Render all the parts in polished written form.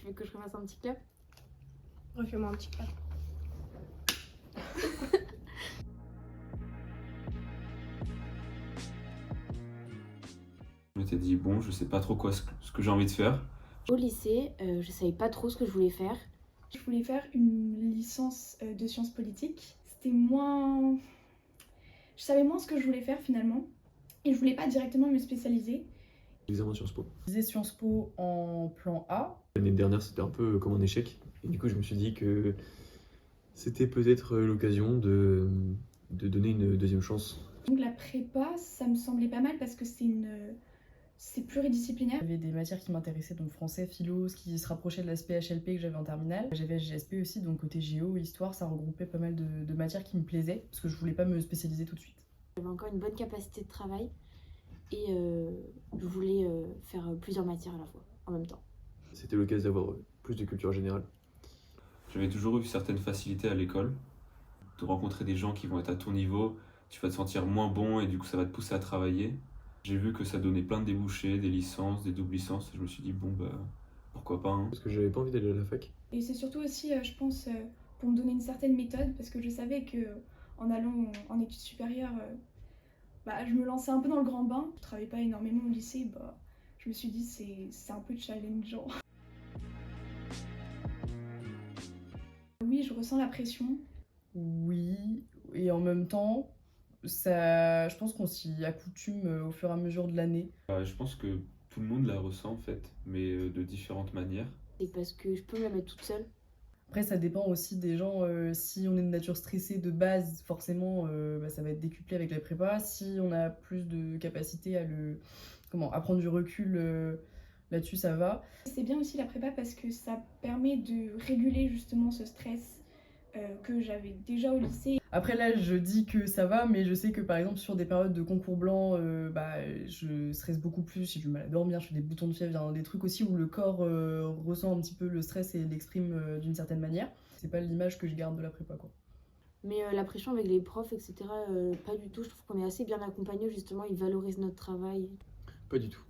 Tu veux que je refasse un petit clap? Refais-moi un petit clap. Je m'étais dit, bon, je sais pas trop ce que j'ai envie de faire. Au lycée, je savais pas trop ce que je voulais faire. Je voulais faire une licence de sciences politiques. C'était moins... Je savais moins ce que je voulais faire finalement. Et je voulais pas directement me spécialiser. L'examen Sciences Po. Je faisais Sciences Po en plan A. L'année dernière, c'était un peu comme un échec. Et du coup, je me suis dit que c'était peut-être l'occasion de donner une deuxième chance. Donc la prépa, ça me semblait pas mal parce que c'est pluridisciplinaire. J'avais des matières qui m'intéressaient, donc français, philo, ce qui se rapprochait de l'aspect HLP que j'avais en terminale. J'avais GSP aussi, donc côté géo, histoire, ça regroupait pas mal de matières qui me plaisaient, parce que je voulais pas me spécialiser tout de suite. J'avais encore une bonne capacité de travail et je voulais faire plusieurs matières à la fois, en même temps. C'était l'occasion d'avoir plus de culture générale. J'avais toujours eu certaines facilités à l'école. De rencontrer des gens qui vont être à ton niveau, tu vas te sentir moins bon et du coup ça va te pousser à travailler. J'ai vu que ça donnait plein de débouchés, des licences, des doubles licences. Je me suis dit, bon, bah, pourquoi pas, hein. Parce que j'avais pas envie d'aller à la fac. Et c'est surtout aussi, je pense, pour me donner une certaine méthode parce que je savais que en allant en études supérieures, je me lançais un peu dans le grand bain. Je travaillais pas énormément au lycée, je me suis dit c'est un peu challengeant. Oui, je ressens la pression. Oui, et en même temps, ça, je pense qu'on s'y accoutume au fur et à mesure de l'année. Je pense que tout le monde la ressent en fait, mais de différentes manières. C'est parce que je peux me la mettre toute seule. Après, ça dépend aussi des gens. Si on est de nature stressée de base, forcément, ça va être décuplé avec la prépa. Si on a plus de capacité à prendre du recul là-dessus, ça va. C'est bien aussi la prépa parce que ça permet de réguler justement ce stress que j'avais déjà au lycée. Après là, je dis que ça va, mais je sais que par exemple sur des périodes de concours blancs, je stresse beaucoup plus, j'ai du mal à dormir, je fais des boutons de fièvre, des trucs aussi où le corps ressent un petit peu le stress et l'exprime d'une certaine manière. C'est pas l'image que je garde de la prépa, quoi. Mais la pression avec les profs, etc., pas du tout. Je trouve qu'on est assez bien accompagnés, justement, ils valorisent notre travail. Pas du tout.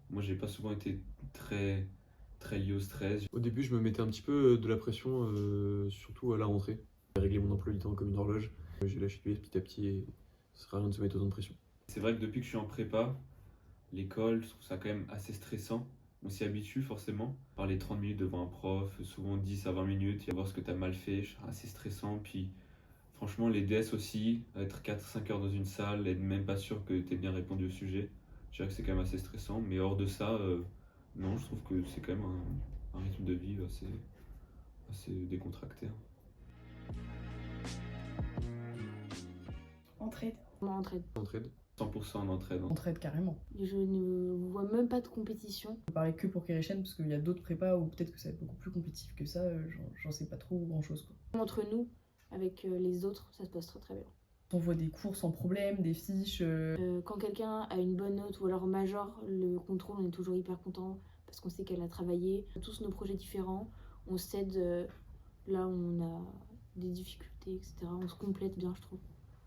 Moi, j'ai pas souvent été très lié au stress. Au début, je me mettais un petit peu de la pression, surtout à la rentrée. J'ai réglé mon emploi du temps comme une horloge. J'ai lâché prise petit à petit et ça sert à rien de se mettre autant de pression. C'est vrai que depuis que je suis en prépa, l'école, je trouve ça quand même assez stressant. On s'y habitue forcément. Parler 30 minutes devant un prof, souvent 10 à 20 minutes, et voir ce que tu as mal fait, assez stressant. Puis franchement, les DS aussi, être 4-5 heures dans une salle, être même pas sûr que tu aies bien répondu au sujet, je dirais que c'est quand même assez stressant. Mais hors de ça, non, je trouve que c'est quand même un rythme de vie assez décontracté. Entraide. Moi, entraide. Entraide. 100% en entraide. Entraide carrément. Je ne vois même pas de compétition. Je peux parler que pour Kerichen parce qu'il y a d'autres prépas où peut-être que ça va être beaucoup plus compétitif que ça, j'en sais pas trop grand chose, quoi. Entre nous, avec les autres, ça se passe très très bien. On voit des cours sans problème, des fiches. Quand quelqu'un a une bonne note ou alors major, le contrôle, on est toujours hyper content parce qu'on sait qu'elle a travaillé. Tous nos projets différents, on s'aide là où on a des difficultés, etc. On se complète bien, je trouve.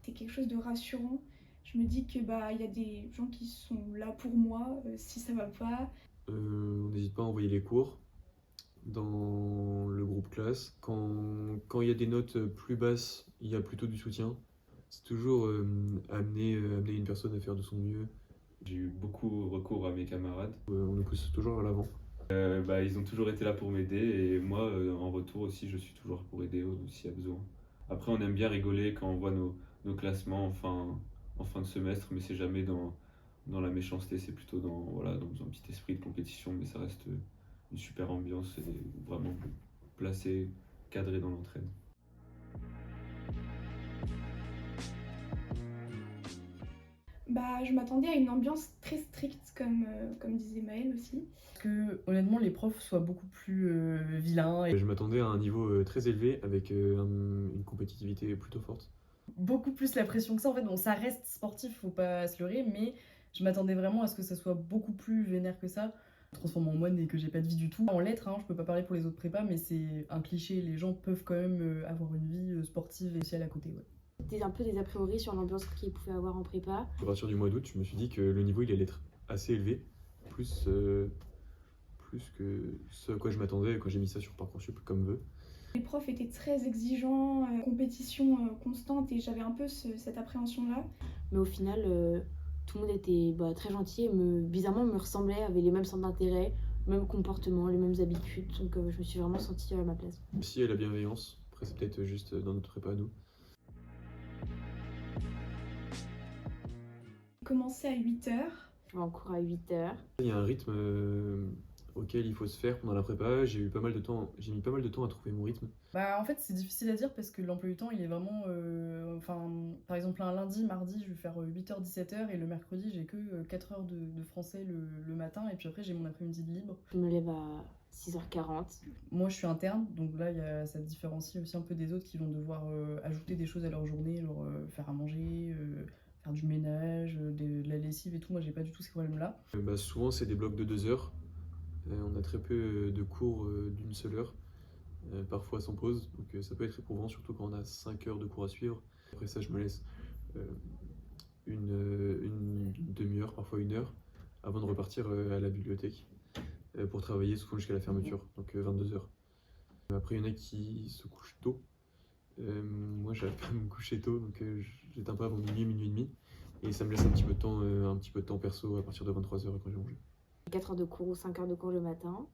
C'est quelque chose de rassurant. Je me dis que il y a des gens qui sont là pour moi si ça va pas. On n'hésite pas à envoyer les cours dans le groupe classe. Quand il y a des notes plus basses, il y a plutôt du soutien. C'est toujours amener une personne à faire de son mieux. J'ai eu beaucoup recours à mes camarades. On nous pousse toujours à l'avant. Ils ont toujours été là pour m'aider et moi, en retour aussi, je suis toujours là pour aider s'il y a besoin. Après, on aime bien rigoler quand on voit nos classements en fin de semestre, mais c'est jamais dans la méchanceté, c'est plutôt dans un petit esprit de compétition, mais ça reste une super ambiance et vraiment placé, cadré dans l'entraide. Je m'attendais à une ambiance très stricte comme disait Maëlle aussi. Que honnêtement les profs soient beaucoup plus vilains et Je m'attendais à un niveau très élevé avec une compétitivité plutôt forte. beaucoup plus la pression que ça. En fait, bon, ça reste sportif, faut pas se leurrer, mais je m'attendais vraiment à ce que ça soit beaucoup plus vénère que ça. Je me transforme en moine et que j'ai pas de vie du tout. En lettres, je peux pas parler pour les autres prépas, mais c'est un cliché. Les gens peuvent quand même avoir une vie sportive et sociale à côté. Ouais. C'était un peu des a priori sur l'ambiance qu'il pouvait avoir en prépa. À partir du mois d'août, je me suis dit que le niveau il allait être assez élevé, plus plus que ce à quoi je m'attendais quand j'ai mis ça sur Parcoursup comme vœu. Les profs étaient très exigeants, compétition constante, et j'avais un peu cette appréhension-là. Mais au final, tout le monde était très gentil et bizarrement me ressemblait, avait les mêmes centres d'intérêt, le même comportement, les mêmes habitudes. Donc je me suis vraiment sentie à ma place. Aussi, il y a la bienveillance. Après, c'est peut-être juste dans notre prépa à nous. J'ai commencé à 8h. Je vais en cours à 8h. Il y a un rythme auquel il faut se faire pendant la prépa. J'ai mis pas mal de temps à trouver mon rythme. Bah, en fait, c'est difficile à dire parce que l'emploi du temps, il est vraiment. Par exemple, un lundi, mardi, je vais faire 8h, 17h, et le mercredi, j'ai que 4 heures de français le matin, et puis après, j'ai mon après-midi de libre. Je me lève à 6h40. Moi, je suis interne, donc là, ça différencie aussi un peu des autres qui vont devoir ajouter des choses à leur journée, leur faire à manger, faire du ménage, de la lessive et tout. Moi, j'ai pas du tout ces problèmes-là. Souvent, c'est des blocs de 2 heures. On a très peu de cours d'une seule heure, parfois sans pause. Donc ça peut être éprouvant, surtout quand on a 5 heures de cours à suivre. Après ça, je me laisse une demi-heure, parfois 1 heure, avant de repartir à la bibliothèque pour travailler souvent jusqu'à la fermeture, donc 22 heures. Après, il y en a qui se couchent tôt. Moi, j'arrive pas à me coucher tôt, donc j'éteins pas avant minuit, minuit et demi. Et ça me laisse un petit peu de temps perso à partir de 23 heures quand j'ai mangé. 4 heures de cours ou 5 heures de cours le matin.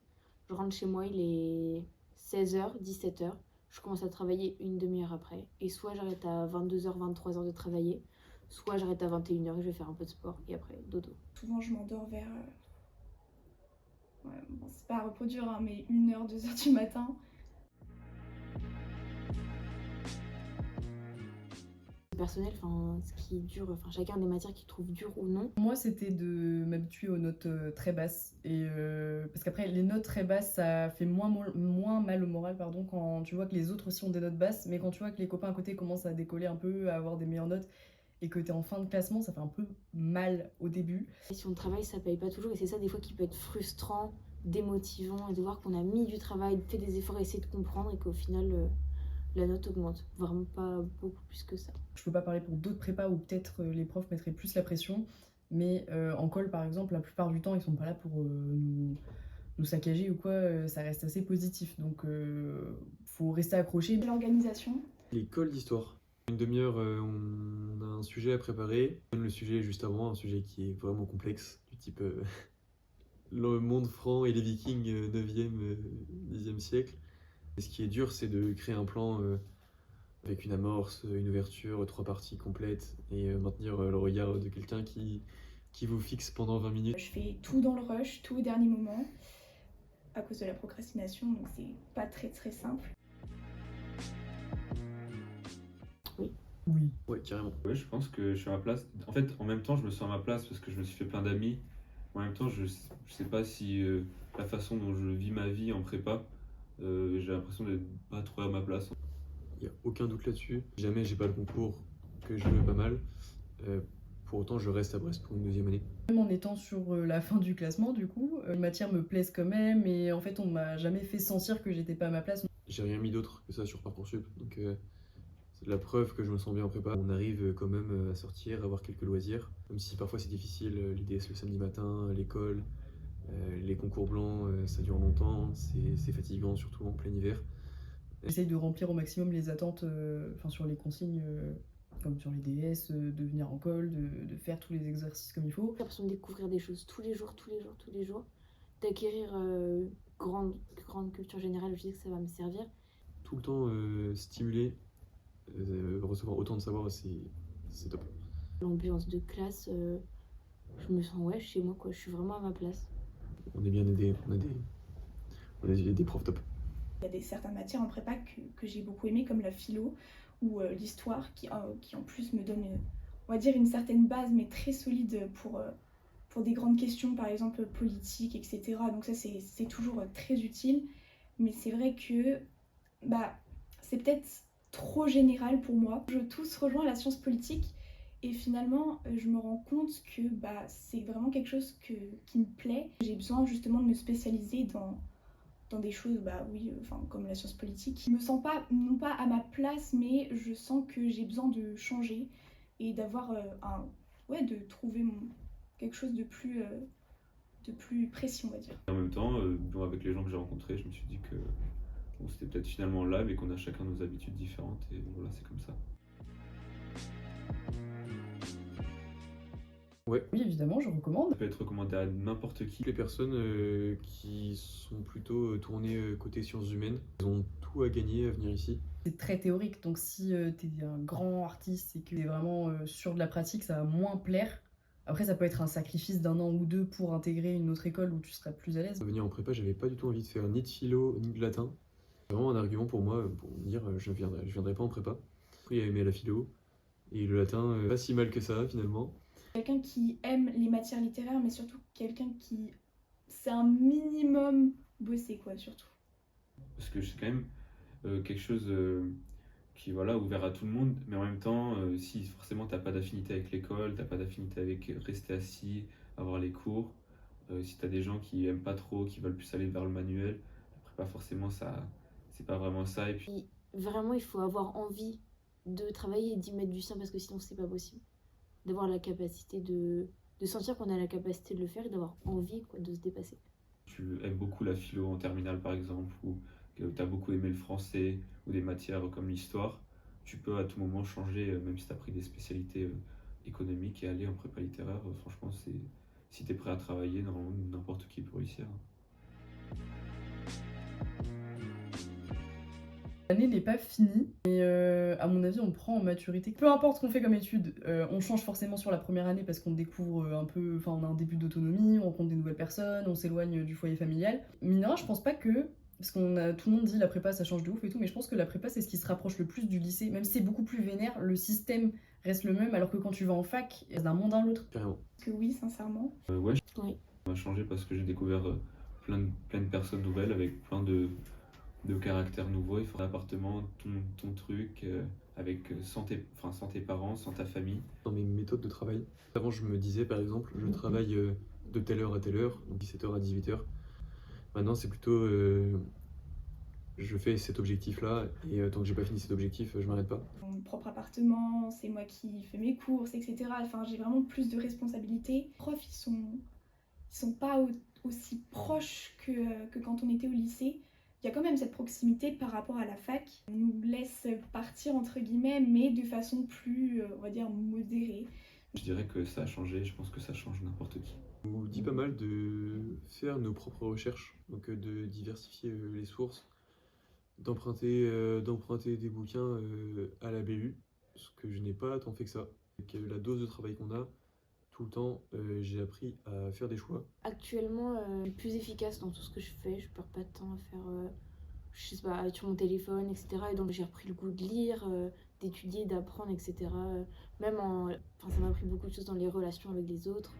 Je rentre chez moi, il est 16h, 17h. Je commence à travailler une demi-heure après. Et soit j'arrête à 22h, 23h de travailler, soit j'arrête à 21h et je vais faire un peu de sport. Et après, dodo. Souvent, je m'endors vers. C'est pas à reproduire, hein, mais 1h, 2h du matin. Personnel, ce qui est dur, chacun a des matières qu'il trouve dures ou non. Moi, c'était de m'habituer aux notes très basses. Et, parce qu'après, les notes très basses, ça fait moins mal au moral, pardon, quand tu vois que les autres aussi ont des notes basses. Mais quand tu vois que les copains à côté commencent à décoller un peu, à avoir des meilleures notes, et que t'es en fin de classement, ça fait un peu mal au début. Et si on travaille, ça paye pas toujours. Et c'est ça, des fois, qui peut être frustrant, démotivant, et de voir qu'on a mis du travail, fait des efforts, essayer de comprendre, et qu'au final, la note augmente. Vraiment pas beaucoup plus que ça. Je peux pas parler pour d'autres prépas où peut-être les profs mettraient plus la pression, mais en colle par exemple, la plupart du temps ils sont pas là pour nous saccager ou quoi, ça reste assez positif, donc faut rester accroché. L'organisation. L'école d'histoire. Une demi-heure, on a un sujet à préparer. Le sujet juste avant, un sujet qui est vraiment complexe, du type le monde franc et les vikings 9e, 10e siècle. Et ce qui est dur, c'est de créer un plan avec une amorce, une ouverture, 3 parties complètes, et maintenir le regard de quelqu'un qui vous fixe pendant 20 minutes. Je fais tout dans le rush, tout au dernier moment, à cause de la procrastination, donc c'est pas très très simple. Oui. Ouais, carrément. Ouais, je pense que je suis à ma place. En fait, en même temps, je me sens à ma place parce que je me suis fait plein d'amis. En même temps, je sais pas si la façon dont je vis ma vie en prépa, j'ai l'impression d'être pas trop à ma place. Il n'y a aucun doute là-dessus. Si jamais j'ai pas le concours que je veux pas mal, pour autant je reste à Brest pour une 2e année. Même en étant sur la fin du classement, du coup, les matières me plaisent quand même, et en fait on m'a jamais fait sentir que j'étais pas à ma place. J'ai rien mis d'autre que ça sur Parcoursup, donc c'est la preuve que je me sens bien en prépa. On arrive quand même à sortir, à avoir quelques loisirs, même si parfois c'est difficile, l'IDS le samedi matin, l'école, les concours blancs, ça dure longtemps, c'est fatigant, surtout en plein hiver. J'essaye de remplir au maximum les attentes sur les consignes, comme sur les DS, de venir en colle, de faire tous les exercices comme il faut. J'ai l'impression de découvrir des choses tous les jours, d'acquérir grande culture générale. Je sais que ça va me servir. Tout le temps stimulé, recevoir autant de savoir, c'est top. L'ambiance de classe, je me sens chez moi, quoi. Je suis vraiment à ma place. On est bien aidés, on a des profs top. Il y a certaines matières en prépa que j'ai beaucoup aimées, comme la philo ou l'histoire, qui en plus me donne, on va dire, une certaine base, mais très solide pour des grandes questions, par exemple politiques, etc. Donc ça, c'est toujours très utile. Mais c'est vrai que c'est peut-être trop général pour moi. Tous rejoins la science politique, et finalement, je me rends compte que c'est vraiment quelque chose qui me plaît. J'ai besoin justement de me spécialiser dans des choses, comme la science politique. Je me sens pas, non pas à ma place, mais je sens que j'ai besoin de changer et d'avoir de trouver quelque chose de de plus précis, on va dire. En même temps, bon, avec les gens que j'ai rencontrés, je me suis dit que bon, c'était peut-être finalement là, mais qu'on a chacun nos habitudes différentes, et voilà, c'est comme ça. Oui, évidemment, je recommande. Ça peut être recommandé à n'importe qui. Toutes les personnes qui sont plutôt tournées côté sciences humaines, ils ont tout à gagner à venir ici. C'est très théorique, donc si t'es un grand artiste et que t'es vraiment sûr de la pratique, ça va moins plaire. Après, ça peut être un sacrifice d'1 an ou 2 pour intégrer une autre école où tu seras plus à l'aise. À venir en prépa, j'avais pas du tout envie de faire ni de philo ni de latin. C'est vraiment un argument pour moi pour me dire je viendrai pas en prépa. Après, il y a aimé la philo et le latin, pas si mal que ça finalement. Quelqu'un qui aime les matières littéraires, mais surtout quelqu'un qui c'est un minimum bossé, quoi, surtout. Parce que c'est quand même quelque chose qui est voilà, ouvert à tout le monde, mais en même temps, si forcément t'as pas d'affinité avec l'école, t'as pas d'affinité avec rester assis, avoir les cours, si t'as des gens qui aiment pas trop, qui veulent plus aller vers le manuel, après pas forcément ça, c'est pas vraiment ça. Et puis Vraiment, il faut avoir envie de travailler et d'y mettre du sien parce que sinon, c'est pas possible. D'avoir la capacité de sentir qu'on a la capacité de le faire et d'avoir envie quoi, de se dépasser. tu aimes beaucoup la philo en terminale par exemple, ou que tu as beaucoup aimé le français, ou des matières comme l'histoire, tu peux à tout moment changer, même si tu as pris des spécialités économiques, et aller en prépa littéraire. Franchement, si tu es prêt à travailler, normalement n'importe qui peut réussir. L'année n'est pas finie, mais à mon avis, on prend en maturité. Peu importe ce qu'on fait comme études, on change forcément sur la première année parce qu'on découvre un peu, enfin, on a un début d'autonomie, on rencontre des nouvelles personnes, on s'éloigne du foyer familial. Mine de rien, je pense pas que, parce tout le monde dit la prépa ça change de ouf et tout, mais je pense que la prépa c'est ce qui se rapproche le plus du lycée, même si c'est beaucoup plus vénère, le système reste le même, alors que quand tu vas en fac, c'est d'un monde à l'autre. Carrément. Parce que oui, sincèrement. Ouais, Oui. ça m'a changé parce que j'ai découvert plein de personnes nouvelles avec plein de caractères nouveaux. Il faut un appartement, ton truc, avec sans tes parents, sans ta famille. Dans mes méthodes de travail, avant je me disais par exemple, je travaille de telle heure à telle heure, donc 17h à 18h. Maintenant c'est plutôt, je fais cet objectif-là, et tant que j'ai pas fini cet objectif, je m'arrête pas. Mon propre appartement, c'est moi qui fais mes courses, etc. Enfin, j'ai vraiment plus de responsabilités. Les profs, ils sont pas aussi proches que quand on était au lycée. Il y a quand même cette proximité par rapport à la fac. On nous laisse partir, entre guillemets, mais de façon plus, on va dire, modérée. Je dirais que ça a changé, je pense que ça change n'importe qui. On nous dit pas mal de faire nos propres recherches, donc de diversifier les sources, d'emprunter des bouquins à la BU, ce que je n'ai pas tant fait que ça. Avec la dose de travail qu'on a, tout le temps, j'ai appris à faire des choix. Actuellement, je suis plus efficace dans tout ce que je fais. Je perds pas de temps à faire, je sais pas, être sur mon téléphone, etc. Et donc j'ai repris le goût de lire, d'étudier, d'apprendre, etc. Même ça m'a appris beaucoup de choses dans les relations avec les autres.